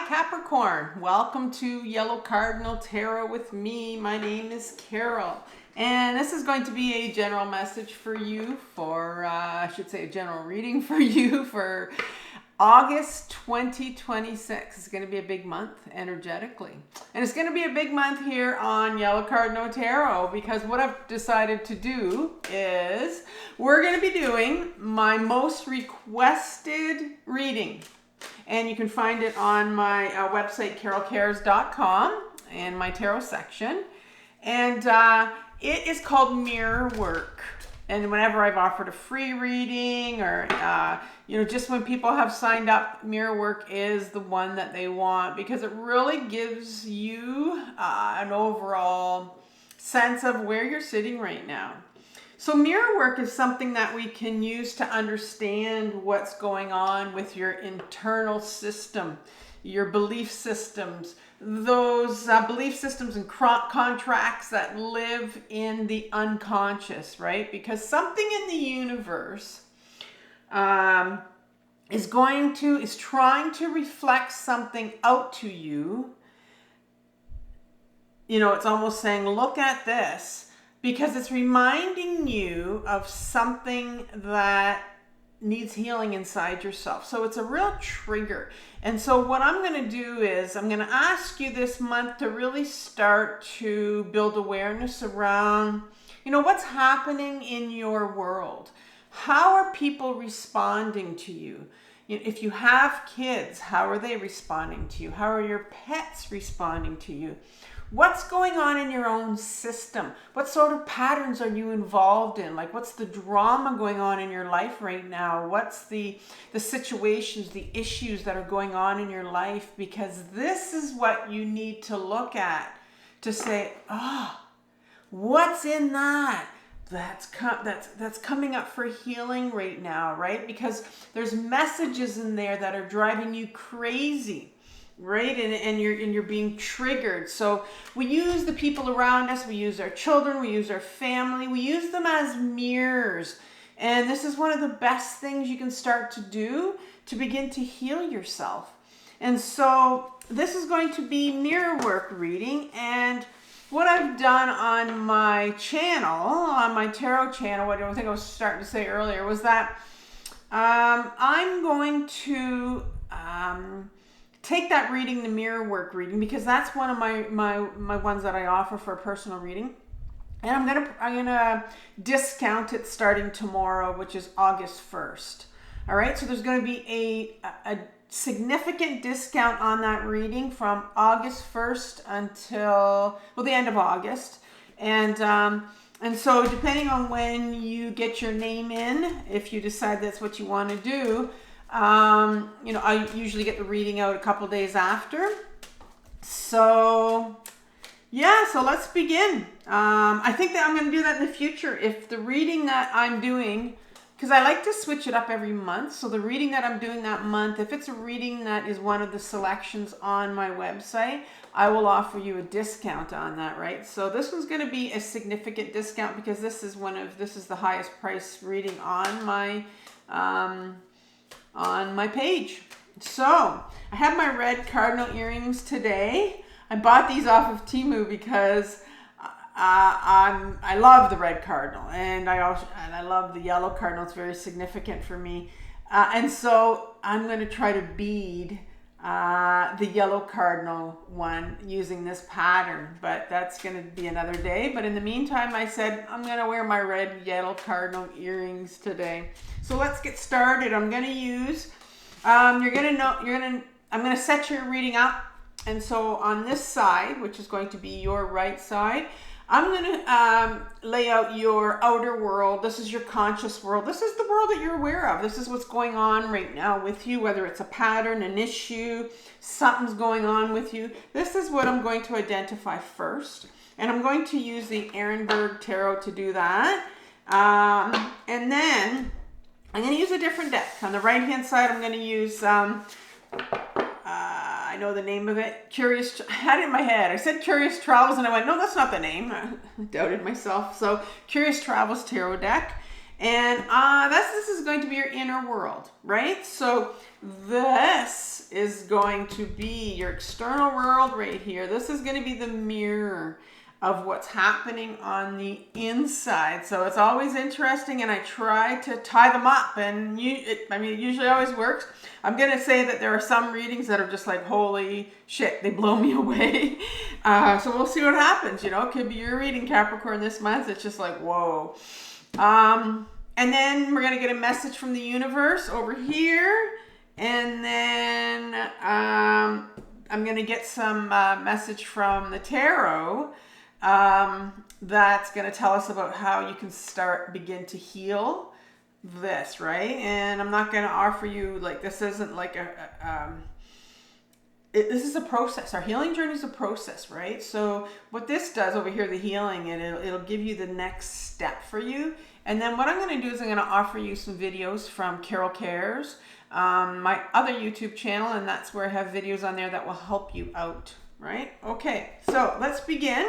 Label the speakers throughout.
Speaker 1: Capricorn, welcome to Yellow Cardinal Tarot with me. My name is Carole, and this is going to be a general message for you for, I should say a general reading for you for August 2026. It's going to be a big month energetically, and it's going to be a big month here on Yellow Cardinal Tarot because what I've decided to do is we're going to be doing my most requested reading. And you can find it on my website, carolecares.com, in my tarot section. And it is called Mirror Work. And whenever I've offered a free reading or, just when people have signed up, Mirror Work is the one that they want because it really gives you an overall sense of where you're sitting right now. So mirror work is something that we can use to understand what's going on with your internal system, your belief systems, those belief systems and contracts that live in the unconscious, right? Because something in the universe is trying to reflect something out to you. You know, it's almost saying, look at this. Because it's reminding you of something that needs healing inside yourself. So it's a real trigger. And so what I'm going to do is I'm going to ask you this month to really start to build awareness around, what's happening in your world. How are people responding to you? If you have kids, how are they responding to you? How are your pets responding to you? What's going on in your own system? What sort of patterns are you involved in? Like, what's the drama going on in your life right now? What's the situations, the issues that are going on in your life? Because this is what you need to look at to say, what's in that? That's coming up for healing right now, right? Because there's messages in there that are driving you crazy. Right, and you're being triggered. So we use the people around us, we use our children, we use our family, we use them as mirrors. And this is one of the best things you can start to do to begin to heal yourself. And so this is going to be mirror work reading. And what I've done on my channel, on my tarot channel, what I think I was starting to say earlier, was that I'm going to take that reading, the mirror work reading, because that's one of my ones that I offer for a personal reading. And I'm gonna discount it starting tomorrow, which is August 1st. All right, so there's gonna be a significant discount on that reading from August 1st until, the end of August. And so depending on when you get your name in, if you decide that's what you want to do, I usually get the reading out a couple days after. So let's begin. I think that I'm going to do that in the future. If the reading that I'm doing, because I like to switch it up every month. So the reading that I'm doing that month, if it's a reading that is one of the selections on my website, I will offer you a discount on that, right? So this one's going to be a significant discount because this is the highest price reading on my page. So I have my red cardinal earrings today. I bought these off of Temu because I love the red cardinal and I love the yellow cardinal. It's very significant for me. And so I'm going to try to bead the yellow cardinal one using this pattern, but that's going to be another day. But in the meantime, I said I'm going to wear my red yellow cardinal earrings today. So let's get started. I'm going to use I'm going to set your reading up. And so on this side, which is going to be your right side, I'm going to lay out your outer world. This is your conscious world. This is the world that you're aware of. This is what's going on right now with you, whether it's a pattern, an issue, something's going on with you. This is what I'm going to identify first. And I'm going to use the Erenberg tarot to do that. And then I'm going to use a different deck. On the right-hand side, I'm going to use, I know the name of it, I had it in my head. I said Curious Travels, and I went, no, that's not the name. I doubted myself. So Curious Travels Tarot deck. And this is going to be your inner world, right? So this is going to be your external world right here. This is going to be the mirror of what's happening on the inside. So it's always interesting, and I try to tie them up, and it usually always works. I'm going to say that there are some readings that are just like, holy shit, they blow me away. So we'll see what happens. You know, it could be your reading, Capricorn, this month. It's just like, whoa. And then we're going to get a message from the universe over here. And then I'm going to get some message from the tarot that's going to tell us about how you can begin to heal this, right? And I'm not going to offer you, like, this isn't like this is a process. Our healing journey is a process, right? So what this does over here, the healing, it'll give you the next step for you. And then what I'm going to do is I'm going to offer you some videos from Carole Cares, my other YouTube channel, and that's where I have videos on there that will help you out, right? Okay, so let's begin.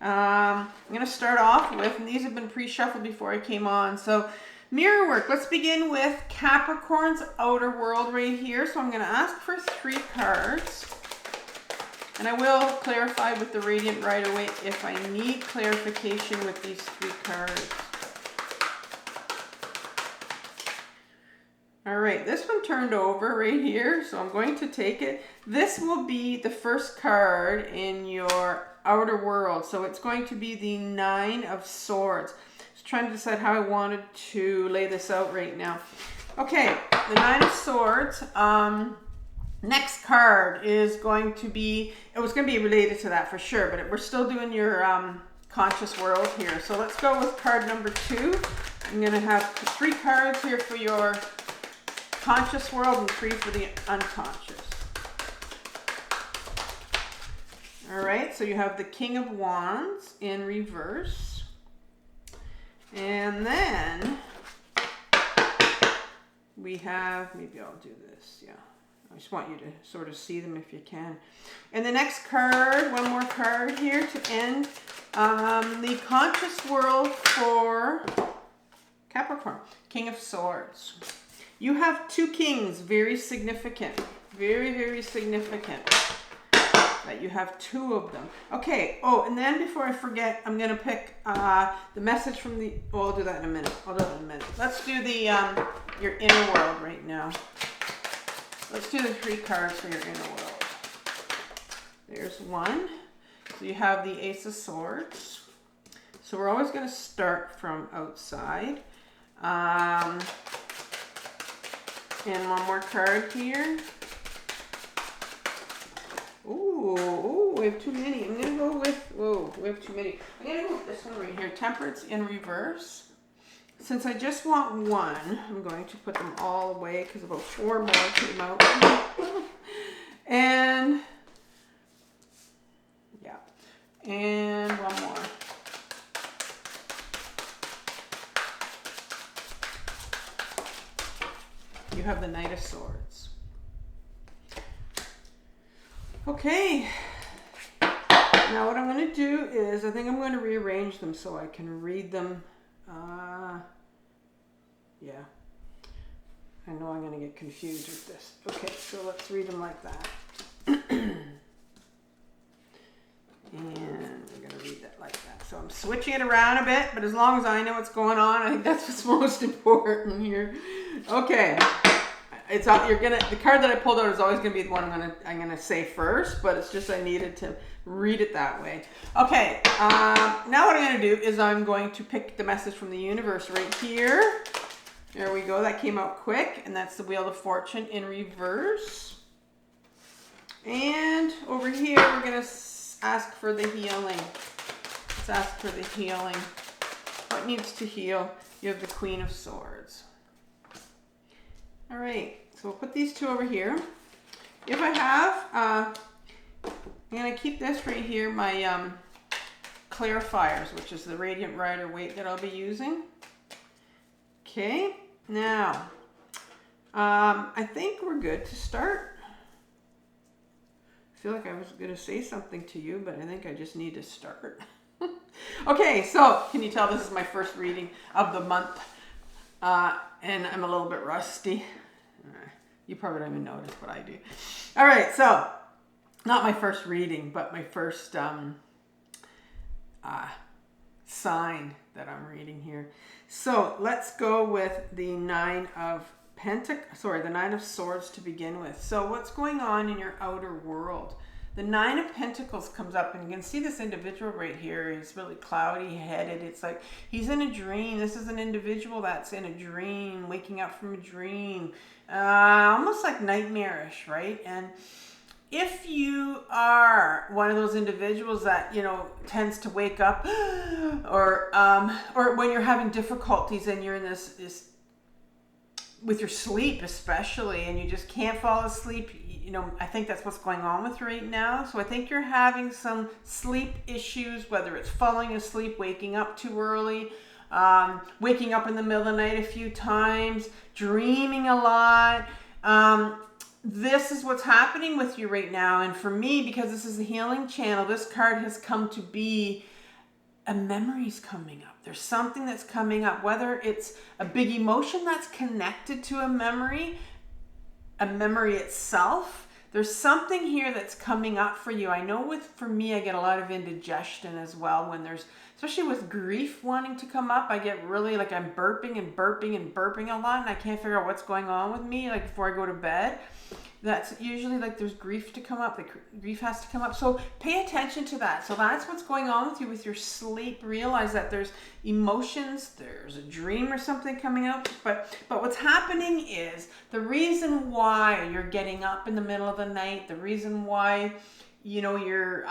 Speaker 1: I'm going to start off with, and these have been pre-shuffled before I came on. So mirror work. Let's begin with Capricorn's outer world right here. So I'm going to ask for 3 cards. And I will clarify with the Radiant Rider-Waite if I need clarification with these 3 cards. All right, this one turned over right here, so I'm going to take it. This will be the first card in your outer world. So it's going to be the 9 of Swords. Just trying to decide how I wanted to lay this out right now. Okay, the 9 of Swords. Next card is going to be, it was going to be related to that for sure, but we're still doing your conscious world here. So let's go with card number 2. I'm going to have 3 cards here for your conscious world and 3 for the unconscious. All right, so you have the King of Wands in reverse. And then we have, maybe I'll do this, yeah. I just want you to sort of see them if you can. And the next card, one more card here to end the conscious world for Capricorn, King of Swords. You have 2 kings, very significant, very, very significant that you have 2 of them. Okay, oh, and then before I forget, I'm going to pick the message from the, well, I'll do that in a minute. Let's do the your inner world right now. Let's do the 3 cards for your inner world. There's 1. So you have the Ace of Swords. So we're always going to start from outside. And one more card here. Ooh, we have too many. I'm going to go with, whoa, we have too many. I'm going to go with this one right here, Temperance in reverse. Since I just want 1, I'm going to put them all away because about 4 more came out. And, yeah, and 1 more. You have the Knight of Swords. Okay. Now what I'm going to do is, I think I'm going to rearrange them so I can read them. Yeah. I know I'm going to get confused with this. Okay, so let's read them like that. And we're going to read that like that. So I'm switching it around a bit, but as long as I know what's going on, I think that's what's most important here. Okay. It's the card that I pulled out is always going to be the one I'm going to say first, but it's just I needed to read it that way. Okay. Now what I'm going to do is I'm going to pick the message from the universe right here. There we go. That came out quick, and that's the Wheel of Fortune in reverse. And over here, we're going to ask for the healing. Let's ask for the healing. What needs to heal? You have the Queen of Swords. All right, so we'll put these 2 over here. If I have, I'm going to keep this right here, my clarifiers, which is the Radiant Rider-Waite that I'll be using. Okay, now, I think we're good to start. I feel like I was going to say something to you, but I think I just need to start. Okay, so can you tell this is my first reading of the month And I'm a little bit rusty. You probably don't even notice what I do. All right, so not my first reading, but my first sign that I'm reading here. So let's go with the Nine of Swords to begin with. So what's going on in your outer world? The Nine of Pentacles comes up, and you can see this individual right here. He's really cloudy headed. It's like he's in a dream. This is an individual that's in a dream, waking up from a dream, almost like nightmarish, right? And if you are one of those individuals that, you know, tends to wake up or when you're having difficulties and you're in this with your sleep especially, and you just can't fall asleep, you know, I think that's what's going on with you right now. So I think you're having some sleep issues, whether it's falling asleep, waking up too early, waking up in the middle of the night a few times, dreaming a lot. This is what's happening with you right now. And for me, because this is the healing channel, this card has come to be a memory's coming up. There's something that's coming up, whether it's a big emotion that's connected to a memory itself. There's something here that's coming up for you. I know for me, I get a lot of indigestion as well when there's, especially with grief wanting to come up. I get really like I'm burping and burping and burping a lot, and I can't figure out what's going on with me, like before I go to bed. That's usually like there's grief to come up. The grief has to come up. So pay attention to that. So that's what's going on with you with your sleep. Realize that there's emotions, there's a dream or something coming out. But what's happening is the reason why you're getting up in the middle of the night, the reason why you're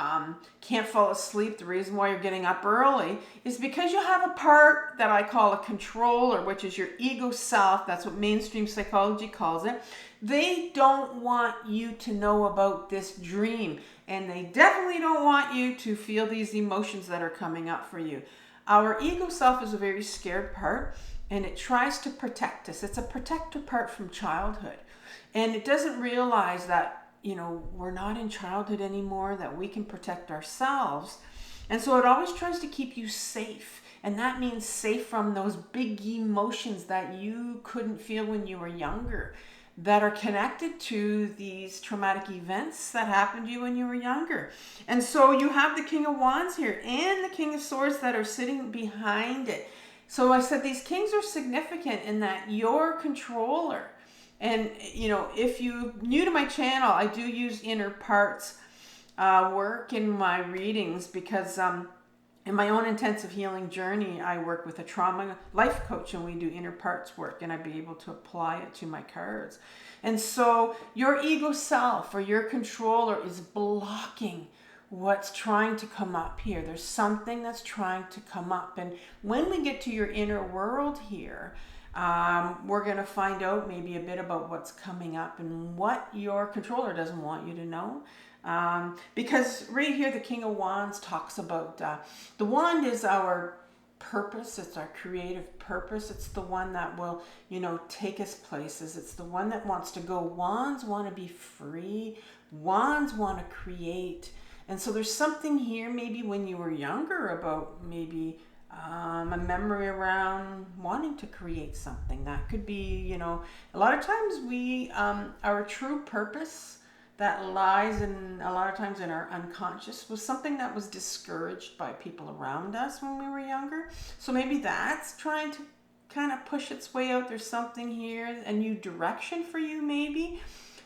Speaker 1: can't fall asleep, the reason why you're getting up early is because you have a part that I call a controller, which is your ego self. That's what mainstream psychology calls it. They don't want you to know about this dream, and they definitely don't want you to feel these emotions that are coming up for you. Our ego self is a very scared part, and it tries to protect us. It's a protector part from childhood, and it doesn't realize that we're not in childhood anymore, that we can protect ourselves. And so it always tries to keep you safe. And that means safe from those big emotions that you couldn't feel when you were younger, that are connected to these traumatic events that happened to you when you were younger. And so you have the King of Wands here and the King of Swords that are sitting behind it. So I said these kings are significant in that your controller. And, if you're new to my channel, I do use inner parts work in my readings because in my own intensive healing journey, I work with a trauma life coach, and we do inner parts work, and I'd be able to apply it to my cards. And so your ego self or your controller is blocking what's trying to come up here. There's something that's trying to come up. And when we get to your inner world here, we're going to find out maybe a bit about what's coming up and what your controller doesn't want you to know. Because right here, the King of Wands talks about, the wand is our purpose. It's our creative purpose. It's the one that will, take us places. It's the one that wants to go. Wands want to be free. Wands want to create. And so there's something here maybe when you were younger about maybe a memory around wanting to create something. That could be, a lot of times our true purpose that lies in a lot of times in our unconscious was something that was discouraged by people around us when we were younger. So maybe that's trying to kind of push its way out. There's something here, a new direction for you maybe.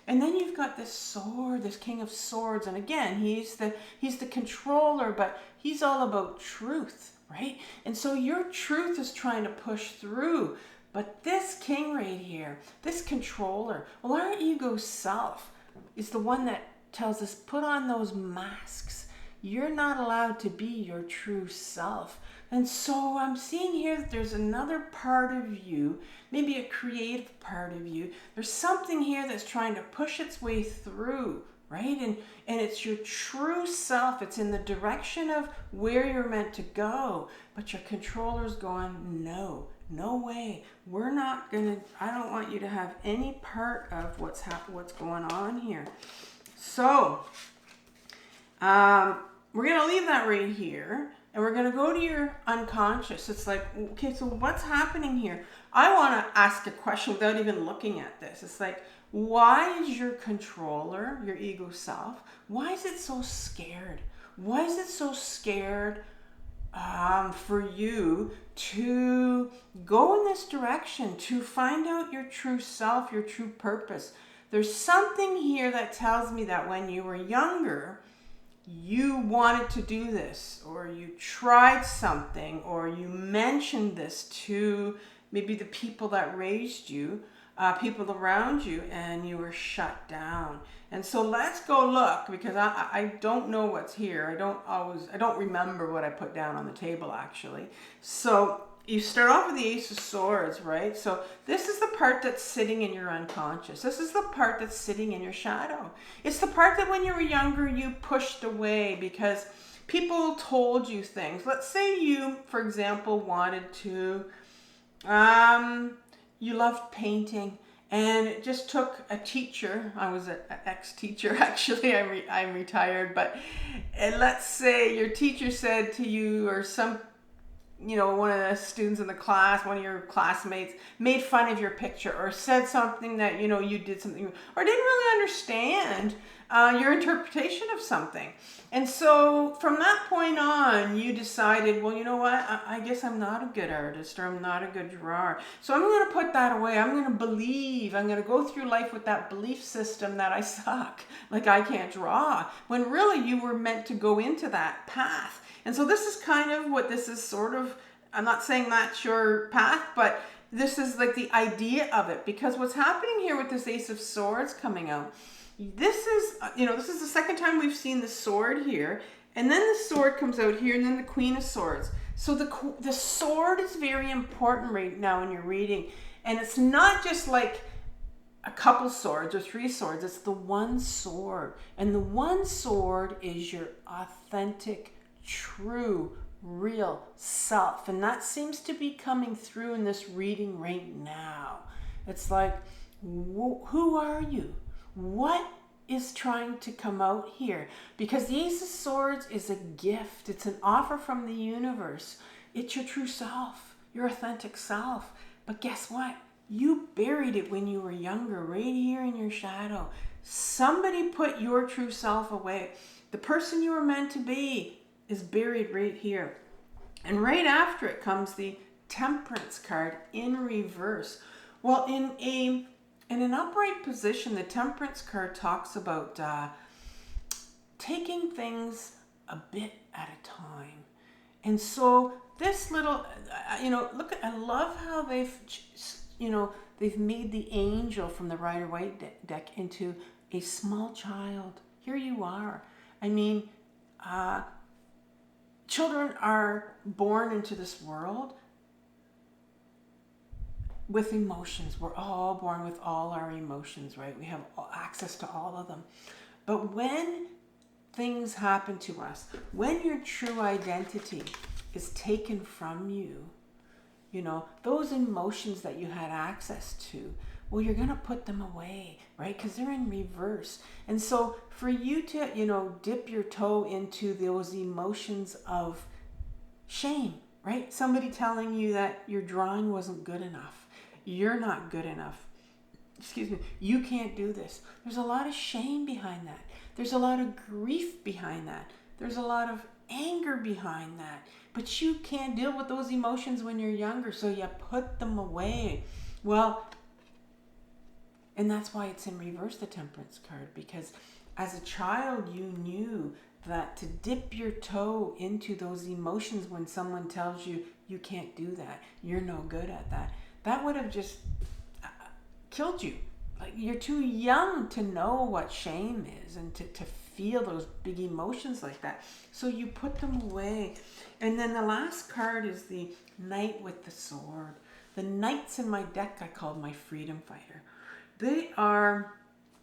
Speaker 1: And then you've got this sword, this King of Swords. And again, he's the controller, but he's all about truth. Right? And so your truth is trying to push through. But this king right here, this controller, well, our ego self is the one that tells us, put on those masks. You're not allowed to be your true self. And so I'm seeing here that there's another part of you, maybe a creative part of you. There's something here that's trying to push its way through. Right? And it's your true self. It's in the direction of where you're meant to go. But your controller's going, no way. We're not going to, I don't want you to have any part of what's going on here. So, we're going to leave that right here. And we're going to go to your unconscious. It's like, okay, so what's happening here? I want to ask a question without even looking at this. It's like, why is your controller, your ego self, why is it so scared? Why is it so scared for you to go in this direction, to find out your true self, your true purpose? There's something here that tells me that when you were younger, you wanted to do this, or you tried something, or you mentioned this to maybe the people that raised you, people around you, and you were shut down. And so let's go look, because I don't know what's here. I don't remember what I put down on the table, actually. So you start off with the Ace of Swords, right? So this is the part that's sitting in your unconscious. This is the part that's sitting in your shadow. It's the part that when you were younger, you pushed away because people told you things. Let's say you, for example, wanted to, you loved painting, and it just took a teacher. I was an ex-teacher, actually. I'm retired, but let's say your teacher said to you, or one of the students in the class, one of your classmates, made fun of your picture, or said something that, you did something, or didn't really understand your interpretation of something. And so from that point on, you decided, well, you know what, I guess I'm not a good artist, or I'm not a good drawer. So I'm going to put that away. I'm going to go through life with that belief system that I suck, like I can't draw, when really you were meant to go into that path. And so this is kind of what this is sort of, I'm not saying that's your path, but this is like the idea of it. Because what's happening here with this Ace of Swords coming out, this is the second time we've seen the sword here. And then the sword comes out here, and then the Queen of Swords. So the sword is very important right now in your reading. And it's not just like a couple swords or 3 swords. It's the one sword. And the one sword is your authentic, true, real self. And that seems to be coming through in this reading right now. It's like, who are you? What is trying to come out here? Because the Ace of Swords is a gift. It's an offer from the universe. It's your true self, your authentic self. But guess what? You buried it when you were younger, right here in your shadow. Somebody put your true self away. The person you were meant to be is buried right here. And right after it comes the Temperance card in reverse. Well, in an upright position, the Temperance card talks about taking things a bit at a time. And so this little, I love how they've made the angel from the Rider-Waite deck into a small child. Here you are. I mean, children are born into this world with emotions. We're all born with all our emotions, right? We have access to all of them. But when things happen to us, when your true identity is taken from you, those emotions that you had access to, well, you're going to put them away, right? Because they're in reverse. And so for you to, dip your toe into those emotions of shame, right? Somebody telling you that your drawing wasn't good enough. You're not good enough. Excuse me. You can't do this. There's a lot of shame behind that. There's a lot of grief behind that. There's a lot of anger behind that. But you can't deal with those emotions when you're younger, so you put them away. Well, and that's why it's in reverse, the Temperance card, because as a child, you knew that to dip your toe into those emotions when someone tells you you can't do that, you're no good at that, that would have just killed you. Like, you're too young to know what shame is and to feel those big emotions like that. So you put them away. And then the last card is the Knight with the Sword. The knights in my deck I called my freedom fighter. They are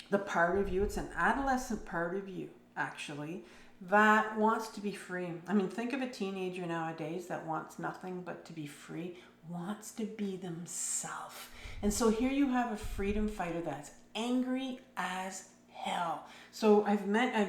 Speaker 1: the part of you, it's an adolescent part of you, actually, that wants to be free. I mean, think of a teenager nowadays that wants nothing but to be free, wants to be themselves. And so here you have a freedom fighter that's angry as hell. So I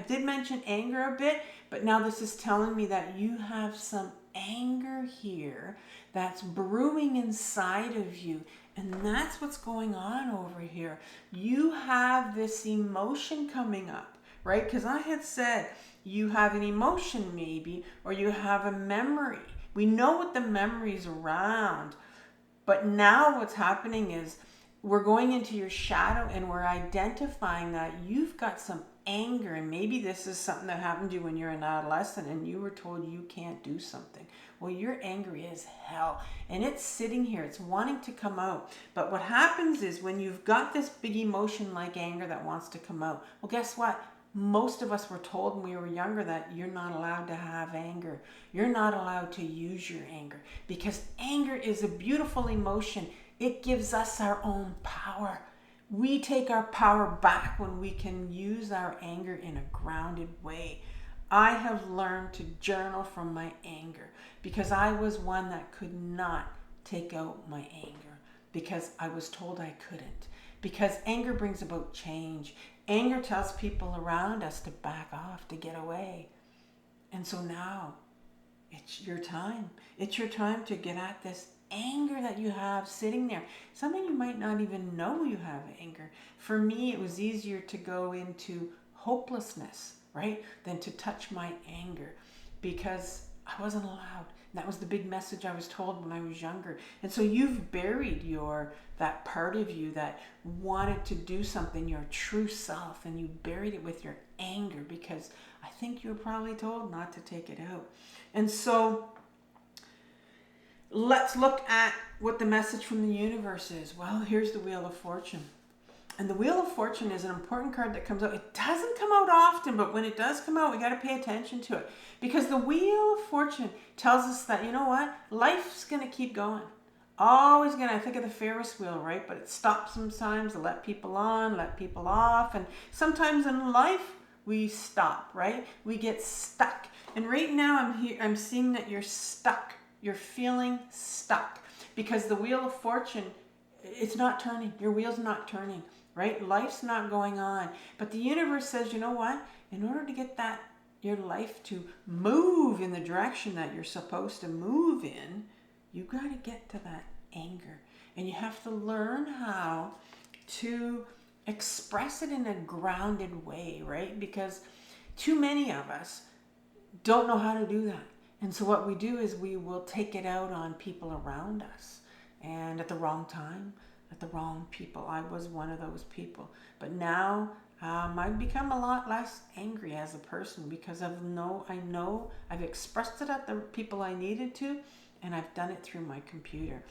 Speaker 1: did mention anger a bit, but now this is telling me that you have some anger here that's brewing inside of you. And that's what's going on over here. You have this emotion coming up, right? Because I had said you have an emotion maybe, or you have a memory. We know what the memory is around. But now what's happening is we're going into your shadow and we're identifying that you've got some anger, and maybe this is something that happened to you when you're an adolescent and you were told you can't do something. Well, you're angry as hell and it's sitting here, it's wanting to come out. But what happens is when you've got this big emotion like anger that wants to come out, well, guess what? Most of us were told when we were younger that you're not allowed to have anger. You're not allowed to use your anger, because anger is a beautiful emotion. It gives us our own power. We take our power back when we can use our anger in a grounded way. I have learned to journal from my anger because I was one that could not take out my anger because I was told I couldn't. Because anger brings about change. Anger tells people around us to back off, to get away. And so now it's your time. It's your time to get at this anger that you have sitting there. Something you might not even know you have anger. For me, it was easier to go into hopelessness, right, than to touch my anger, because I wasn't allowed. That was the big message I was told when I was younger. And so you've buried that part of you that wanted to do something, your true self, and you buried it with your anger because I think you were probably told not to take it out. And so let's look at what the message from the universe is. Well, here's the Wheel of Fortune. And the Wheel of Fortune is an important card that comes out. It doesn't come out often, but when it does come out, we got to pay attention to it. Because the Wheel of Fortune tells us that, you know what? Life's going to keep going. Always going to, I think of the Ferris wheel, right? But it stops sometimes to let people on, let people off. And sometimes in life, we stop, right? We get stuck. And right now, I'm seeing that you're stuck. You're feeling stuck. Because the Wheel of Fortune, it's not turning. Your wheel's not turning. Right? Life's not going on. But the universe says, you know what? In order to get your life to move in the direction that you're supposed to move in, you got to get to that anger. And you have to learn how to express it in a grounded way, right? Because too many of us don't know how to do that. And so what we do is we will take it out on people around us, and at the wrong time, at the wrong people. I was one of those people. But now I've become a lot less angry as a person because I know I've expressed it at the people I needed to, and I've done it through my computer.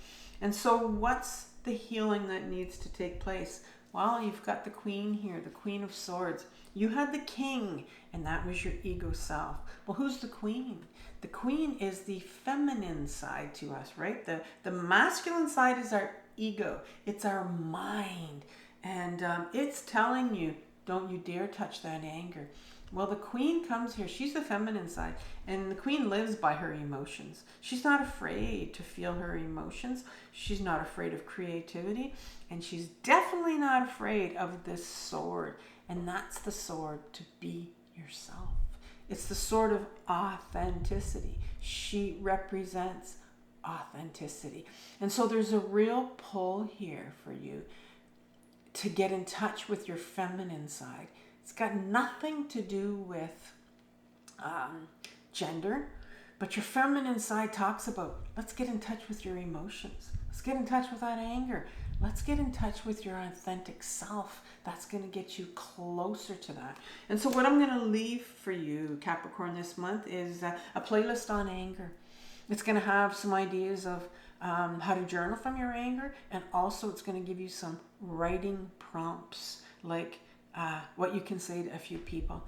Speaker 1: And so what's the healing that needs to take place? Well, you've got the Queen here, the Queen of Swords. You had the King, and that was your ego self. Well, who's the Queen? The Queen is the feminine side to us, right? The masculine side is our ego. It's our mind. And it's telling you, don't you dare touch that anger. Well, the Queen comes here. She's the feminine side. And the Queen lives by her emotions. She's not afraid to feel her emotions. She's not afraid of creativity. And she's definitely not afraid of this sword. And that's the sword to be yourself. It's the sword of authenticity. She represents authenticity. And so there's a real pull here for you to get in touch with your feminine side. It's got nothing to do with gender, but your feminine side talks about, let's get in touch with your emotions. Let's get in touch with that anger. Let's get in touch with your authentic self. That's going to get you closer to that. And so what I'm going to leave for you, Capricorn, this month is a playlist on anger. It's going to have some ideas of how to journal from your anger, and also it's going to give you some writing prompts, like what you can say to a few people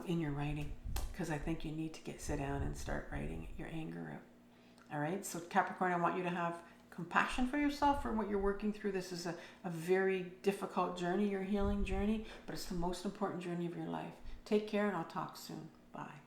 Speaker 1: in your writing, because I think you need to sit down and start writing your anger out. All right, so Capricorn, I want you to have compassion for yourself for what you're working through. This is a very difficult journey, your healing journey, but it's the most important journey of your life. Take care, and I'll talk soon. Bye.